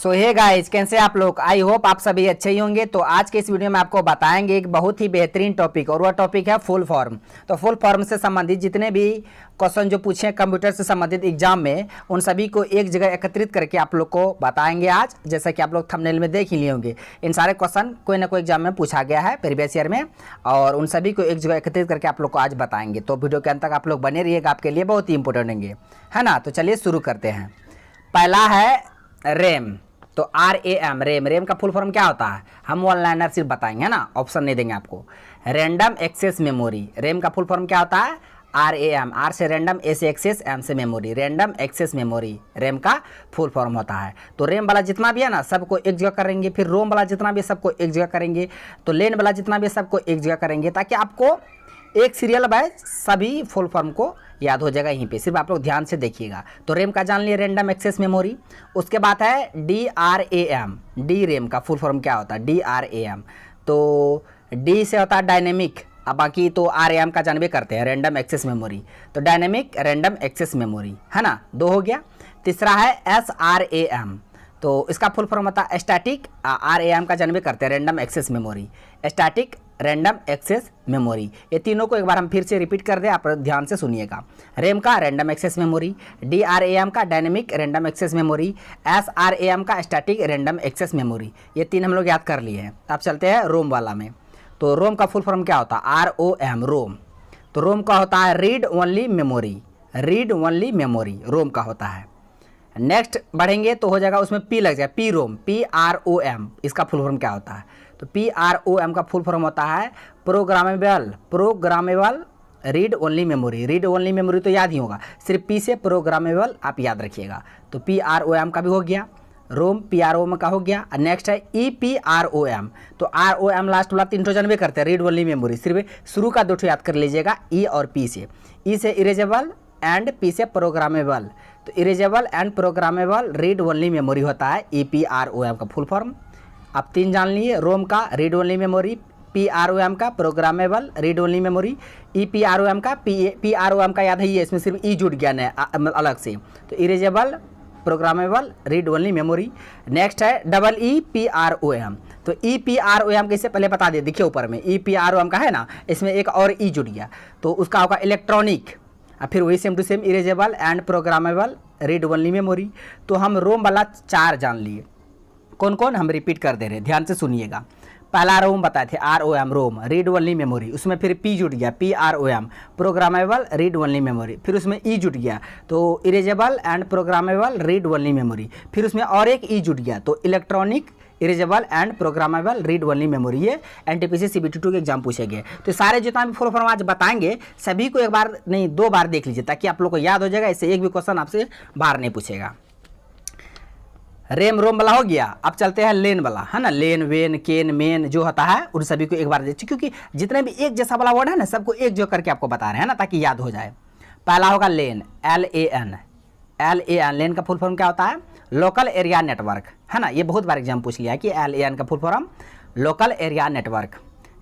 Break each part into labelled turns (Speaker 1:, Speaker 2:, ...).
Speaker 1: सो hey guys, कैसे आप लोग? आई होप आप सभी अच्छे ही होंगे। तो आज के इस वीडियो में आपको बताएंगे एक बहुत ही बेहतरीन टॉपिक, और वह टॉपिक है फुल फॉर्म। तो फुल फॉर्म से संबंधित जितने भी क्वेश्चन जो पूछे कंप्यूटर से संबंधित एग्जाम में, उन सभी को एक जगह एकत्रित करके आप लोग को बताएंगे आज। जैसा कि आप लोग थंबनेल में देख ही लिए होंगे, इन सारे क्वेश्चन कोई ना कोई एग्जाम में पूछा गया है प्रीवियस ईयर में, और उन सभी को एक जगह एकत्रित करके आप लोग को आज बताएंगे। तो वीडियो के अंत तक आप लोग बने रहिएगा, आपके लिए बहुत ही इंपॉर्टेंट होंगे, है ना। तो चलिए शुरू करते हैं। पहला है रैम। तो RAM, रैम का फुल फॉर्म क्या होता है? हम वन लाइनर सिर्फ बताएंगे, है ना, ऑप्शन नहीं देंगे आपको। रैंडम एक्सेस मेमोरी, रैम का फुल फॉर्म क्या होता है? RAM, R से रैंडम, A से एक्सेस, M से memory, random access memory RAM का फुल फॉर्म होता है। तो रैम वाला जितना भी है ना, सबको एक जगह करेंगे, फिर रोम वाला जितना भी सबको एक जगह करेंगे, तो लेन वाला जितना भी सबको एक जगह करेंगे, ताकि आपको एक सीरियल बाय सभी फुल फॉर्म को याद हो जाएगा। यहीं पे सिर्फ आप लोग ध्यान से देखिएगा। तो रैम का जान लिए, रैंडम एक्सेस मेमोरी। उसके बाद है DRAM, डी रैम का फुल फॉर्म क्या होता है? DRAM। तो डी से होता है डायनेमिक, अब बाकी तो RAM का जानबे करते हैं, रैंडम एक्सेस मेमोरी। तो डायनेमिक रैंडम एक्सेस मेमोरी, है ना, दो हो गया। तीसरा है SRAM, तो इसका फुल फॉर्म होता है स्टैटिक, RAM का जानबे करते हैं, random access memory, static random access memory. ये तीनों को एक बार हम फिर से रिपीट कर दें, आप ध्यान से सुनिएगा। रैम का रैंडम एक्सेस मेमोरी, DRAM का dynamic random access memory, SRAM का स्टैटिक रैंडम एक्सेस मेमोरी। ये तीन हम लोग याद कर लिए हैं। अब चलते हैं रोम वाला में। तो रोम का फुल फॉर्म क्या होता है? ROM, रोम। तो रोम का होता है read only memory, read only memory रोम का होता है। नेक्स्ट बढ़ेंगे तो हो जाएगा, उसमें P लग जाएगा, P रोम, PROM। इसका फुल फॉर्म क्या होता है? तो PROM का फुल फॉर्म होता है programmable read only memory. Read only memory तो याद ही होगा, सिर्फ P से प्रोग्रामेबल आप याद रखिएगा। तो PROM का भी हो गया, रोम PROM का हो गया। नेक्स्ट है EPROM। तो ROM लास्ट वाला तीन ठो जानबे करते हैं, रीड ओनली मेमोरी, सिर्फ शुरू का दो ठो याद कर लीजिएगा, E और P से। E से इरेजेबल एंड P से प्रोग्रामेबल। तो erasable and programmable read only memory होता है EPROM का फुल फॉर्म। आप तीन जान लिए, रोम का रीड ओनली मेमोरी, PROM का programmable read only memory, EPROM का PROM का याद है, ये इसमें सिर्फ E जुड़ गया न अलग से। तो erasable programmable read only memory. Next है EEPROM। तो EPROM कैसे पहले बता दिए, देखिए ऊपर में EPROM का है ना, इसमें एक और E जुड़ गया, तो उसका होगा इलेक्ट्रॉनिक। फिर वही same to same erasable and programmable read only memory. तो हम रोम वाला चार जान लिए। कौन कौन? हम रिपीट कर दे रहे हैं, ध्यान से सुनिएगा। पहला रोम बताए थे, ROM, रोम रीड ओनली मेमोरी, उसमें फिर P जुड़ गया, PROM programmable read only memory, फिर उसमें E जुड़ गया, तो erasable and programmable read only memory, फिर उसमें और एक E जुड़ गया, तो electronic erasable and programmable read only memory. ये NTPC CBT2 के एग्जाम पूछे गए। तो सारे जितना भी फुल फॉर्म आज बताएंगे, सभी को एक बार नहीं दो बार देख लीजिए, ताकि आप लोग को याद हो जाएगा, इससे एक भी क्वेश्चन आपसे बाहर नहीं पूछेगा। रैम रोम वाला हो गया। अब चलते हैं लेन वाला, है ना, लेन वेन केन मेन जो होता है, उन सभी को एक बार देखिए, क्योंकि जितने भी एक जैसा वाला वर्ड है ना, सबको एक जो करके आपको बता रहे हैं ना, ताकि याद हो जाए। पहला होगा लेन, LAN, लेन का फुल फॉर्म क्या होता है? लोकल एरिया नेटवर्क, है ना, ये बहुत बार एग्जाम पूछ लिया है कि LAN का full form local area network.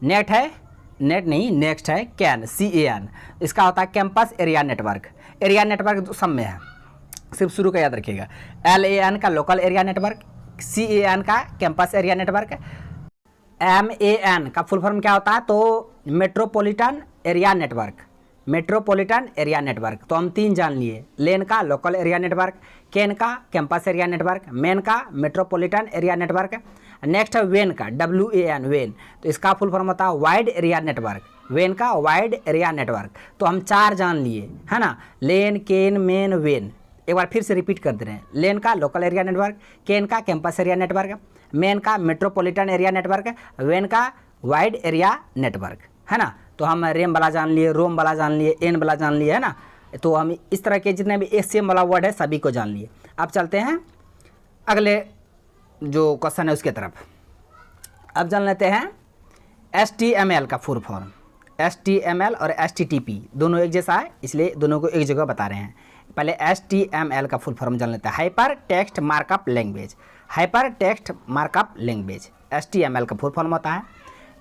Speaker 1: Next है CAN, इसका होता है campus area network. Area network सब में है, सिर्फ शुरू का याद रखिएगा। LAN का लोकल एरिया नेटवर्क, CAN का कैंपस एरिया नेटवर्क, MAN का फुल फॉर्म क्या होता है? तो metropolitan area network, metropolitan area network. तो हम तीन जान लिए, लेन का लोकल एरिया नेटवर्क, केन का कैंपस एरिया नेटवर्क, मेन का मेट्रोपॉलिटन एरिया नेटवर्क। नेक्स्ट है वेन का, WAN, वेन, तो इसका फुल फॉर्म होता है वाइड एरिया नेटवर्क, वेन का वाइड एरिया नेटवर्क। तो हम चार जान लिए, है ना, लेन केन मेन वेन। एक बार फिर से रिपीट कर दे रहे हैं, लेन का लोकल एरिया नेटवर्क, केन का कैंपस एरिया नेटवर्क, मेन का मेट्रोपॉलिटन एरिया नेटवर्क, वेन का वाइड एरिया नेटवर्क, है ना। तो हम रैम वाला जान लिए, रोम वाला जान लिए, एन वाला जान लिए, है ना। तो हम इस तरह के जितने भी SCM वाला वर्ड है सभी को जान लिए। अब चलते हैं अगले जो क्वेश्चन है उसके तरफ। अब जान लेते हैं HTML का फुल फॉर्म। HTML और HTTP दोनों एक जैसा है, इसलिए दोनों को एक जगह बता रहे हैं। पहले HTML का फुल फॉर्म जान लेते हैं, hyper text markup language, hyper text markup language HTML का फुल फॉर्म होता है।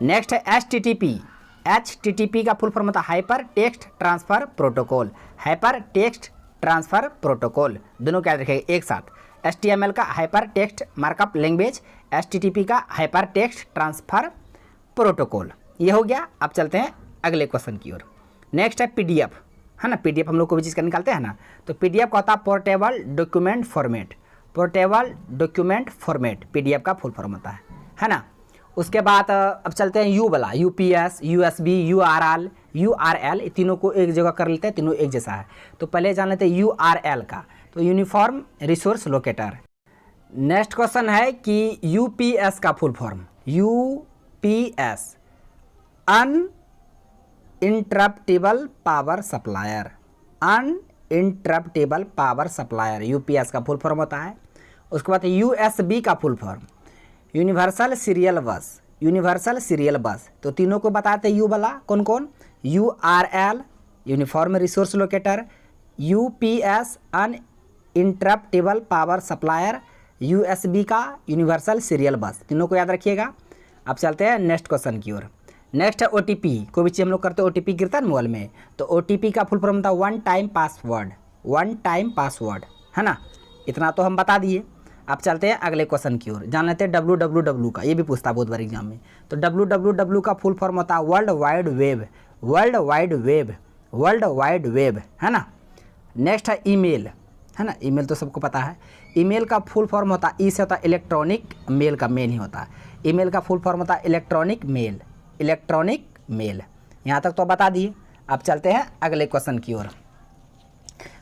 Speaker 1: नेक्स्ट है HTTP का फुल फॉर्म होता है hyper text transfer protocol, hyper text transfer protocol, दोनों क्या रखेगा एक साथ। HTML का hyper text markup language, HTTP का हाइपर टेक्स्ट ट्रांसफ़र प्रोटोकॉल। ये हो गया। अब चलते हैं अगले क्वेश्चन की ओर। नेक्स्ट है PDF, है ना। PDF हम लोग कोई भी चीज़ का निकालते हैं ना, तो PDF का होता है portable document format. Portable document format PDF का फुल फॉर्म होता है ना। उसके बाद अब चलते हैं U वाला, UPS, USB, URL, तीनों को एक जगह कर लेते हैं, तीनों एक जैसा है। तो पहले जान लेते हैं URL का, तो uniform resource locator. Next question है कि UPS का full form, UPS uninterruptible power supplier. Uninterruptible power supplier UPS का फुल फॉर्म होता है। उसके बाद USB का फुल फॉर्म यूनिवर्सल सीरियल बस। यूनिवर्सल सीरियल बस, तो तीनों को बताते हैं। यू वाला कौन कौन, URL uniform resource locator, UPS uninterruptible power supplier, USB का यूनिवर्सल सीरियल बस, तीनों को याद रखिएगा। अब चलते हैं नेक्स्ट क्वेश्चन की ओर। नेक्स्ट है OTP। कोई भी चीज़ हम लोग करते हैं OTP गिरता है मोबाइल में, तो OTP का फुल फॉर्म होता है one time password. One time password, है ना। इतना तो हम बता दिए। अब चलते हैं अगले क्वेश्चन की ओर। जान लेते हैं www का, ये भी पूछता है बहुत बार एग्जाम में। तो www का फुल फॉर्म होता है world wide web. World wide web, world wide web, है ना। नेक्स्ट है ईमेल, है ना। ईमेल तो सबको पता है। ईमेल का फुल फॉर्म होता है, ई से होता है इलेक्ट्रॉनिक, मेल का मेल ही होता है। ईमेल का फुल फॉर्म होता है इलेक्ट्रॉनिक मेल। इलेक्ट्रॉनिक मेल, यहाँ तक तो बता दिए। अब चलते हैं अगले क्वेश्चन की ओर।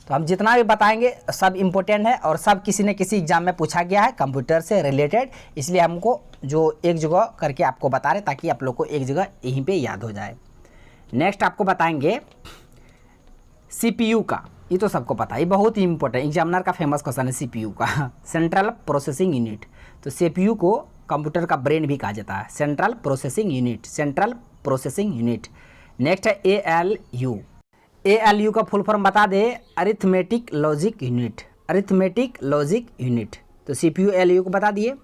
Speaker 1: तो हम जितना भी बताएंगे सब इम्पोर्टेंट है और सब किसी न किसी एग्जाम में पूछा गया है कंप्यूटर से रिलेटेड, इसलिए हमको जो एक जगह करके आपको बता रहे ताकि आप लोग को एक जगह यहीं पे याद हो जाए। नेक्स्ट आपको बताएंगे CPU का, ये तो सबको पता है, ये बहुत ही इंपॉर्टेंट एग्जामिनर का फेमस क्वेश्चन है CPU का। सेंट्रल प्रोसेसिंग यूनिट, तो CPU को कंप्यूटर का ब्रेन भी कहा जाता है। Central processing unit, central processing unit. Next है ALU। ALU का फुल फॉर्म बता दे, arithmetic logic unit. Arithmetic logic unit, तो CPU ALU को बता दिए।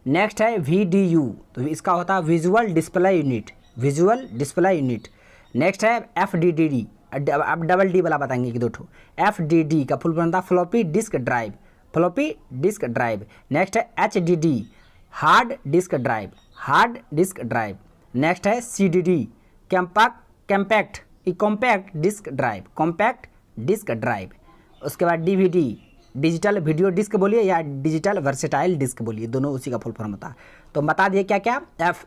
Speaker 1: नेक्स्ट है VDU, तो इसका होता है visual display unit. Visual display unit. Next है FDD, अब डबल D वाला बताएंगे कि दो ठो। FDD का फुल फॉर्म होता है floppy disk drive. Floppy disk drive. Next है HDD, hard disk drive. Hard disk drive. Next है CDD, compact compact disc drive. Compact disc drive. उसके बाद DVD, डिजिटल वीडियो डिस्क बोलिए या डिजिटल वर्सेटाइल डिस्क बोलिए, दोनों उसी का फुल फॉर्म होता है। तो बता दिए क्या क्या,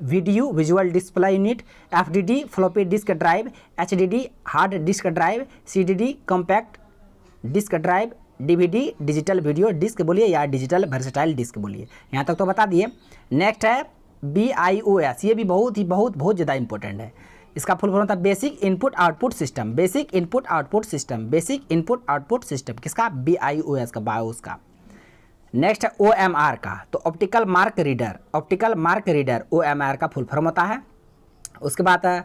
Speaker 1: VDU visual display unit, FDD floppy disk drive, HDD hard disk drive, CDD compact disc drive, DVD digital video disc बोलिए या डिजिटल वर्सेटाइल डिस्क बोलिए, यहाँ तक तो बता दिए। नेक्स्ट है BIOS, ये भी बहुत ज़्यादा इंपॉर्टेंट है। इसका फुल फॉर्म होता है basic input output system. Basic input output system. Basic input output system किसका, BIOS का, बायोस का। नेक्स्ट है OMR का, तो optical mark reader. Optical mark reader OMR का फुल फॉर्म होता है। उसके बाद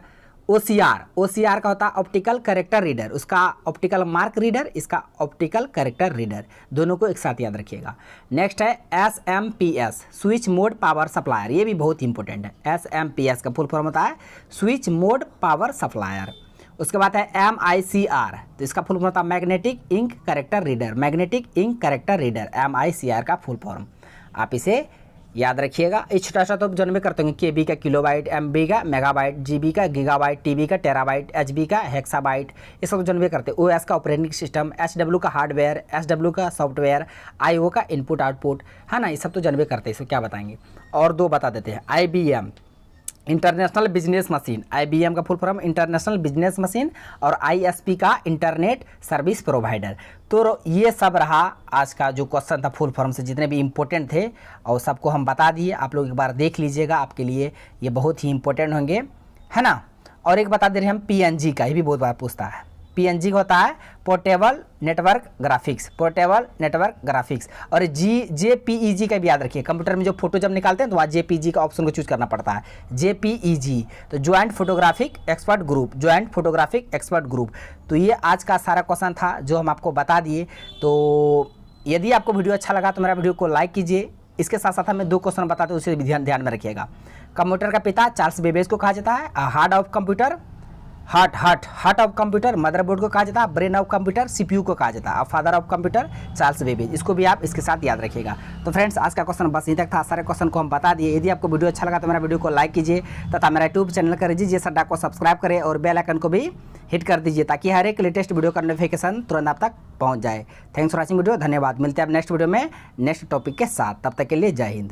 Speaker 1: OCR का होता है ऑप्टिकल कैरेक्टर रीडर। उसका ऑप्टिकल मार्क रीडर, इसका ऑप्टिकल कैरेक्टर रीडर, दोनों को एक साथ याद रखिएगा। नेक्स्ट है SMPS, switch mode power supplier, ये भी बहुत इंपॉर्टेंट है। SMPS का फुल फॉर्म होता है स्विच मोड पावर सप्लायर। उसके बाद है MICR, तो इसका फुल फॉर्म होता है magnetic ink character reader. Magnetic ink character reader MICR का फुल फॉर्म, आप इसे याद रखिएगा। ये छोटा सा तो जन्म में करते होंगे, KB का किलोबाइट, MB का मेगाबाइट, GB का गीगाबाइट, TB का टेराबाइट, HB का हेक्साबाइट, ये सब जन्म में करते हैं। OS का ऑपरेटिंग सिस्टम, SW का हार्डवेयर, SW का सॉफ्टवेयर, IO का इनपुट आउटपुट, है ना, ये सब तो जन्म में करते हैं। इसको क्या बताएंगे, और दो बता देते हैं। IBM international business machine, IBM का full form international business machine, और ISP का इंटरनेट सर्विस प्रोवाइडर। तो ये सब रहा आज का जो क्वेश्चन था फुल फॉर्म से, जितने भी इंपॉर्टेंट थे और सबको हम बता दिए। आप लोग एक बार देख लीजिएगा, आपके लिए ये बहुत ही इंपॉर्टेंट होंगे, है ना। और एक बता दे रहे हैं हम PNG का, ये भी बहुत बार पूछता है। PNG होता है portable network graphics. Portable network graphics. और JPEG का भी याद रखिए, कंप्यूटर में जो फोटो जब निकालते हैं तो वहाँ JPEG का ऑप्शन को चूज करना पड़ता है। JPEG, तो joint photographic expert group. Joint photographic expert group. तो ये आज का सारा क्वेश्चन था जो हम आपको बता दिए। तो यदि आपको वीडियो अच्छा लगा तो मेरा वीडियो को लाइक कीजिए। इसके साथ साथ हमें 2 क्वेश्चन बताते हैं, उसे भी ध्यान में रखिएगा। कंप्यूटर का पिता चार्ल्स बेबेज को कहा जाता है। Heart of computer, heart of computer motherboard को कहा जाता है, ब्रेन ऑफ कंप्यूटर सीपीयू को कहा जाता है, और father of computer Charles Babbage, इसको भी आप इसके साथ याद रखिएगा। तो फ्रेंड्स आज का क्वेश्चन बस यहीं तक था, सारे क्वेश्चन को हम बता दिए। यदि आपको वीडियो अच्छा लगा तो मेरा वीडियो को लाइक कीजिए तथा मेरा यूट्यूब चैनल कर दीजिए सड्डा को सब्सक्राइब करें और बेल आइकन को भी हिट कर दीजिए ताकि हर एक लेटेस्ट वीडियो का नोटिफिकेशन तुरंत आप तक पहुँच जाए। थैंक्स फॉर वॉचिंग वीडियो, धन्यवाद। मिलते हैं अब नेक्स्ट वीडियो में नेक्स्ट टॉपिक के साथ, तब तक के लिए जय हिंद।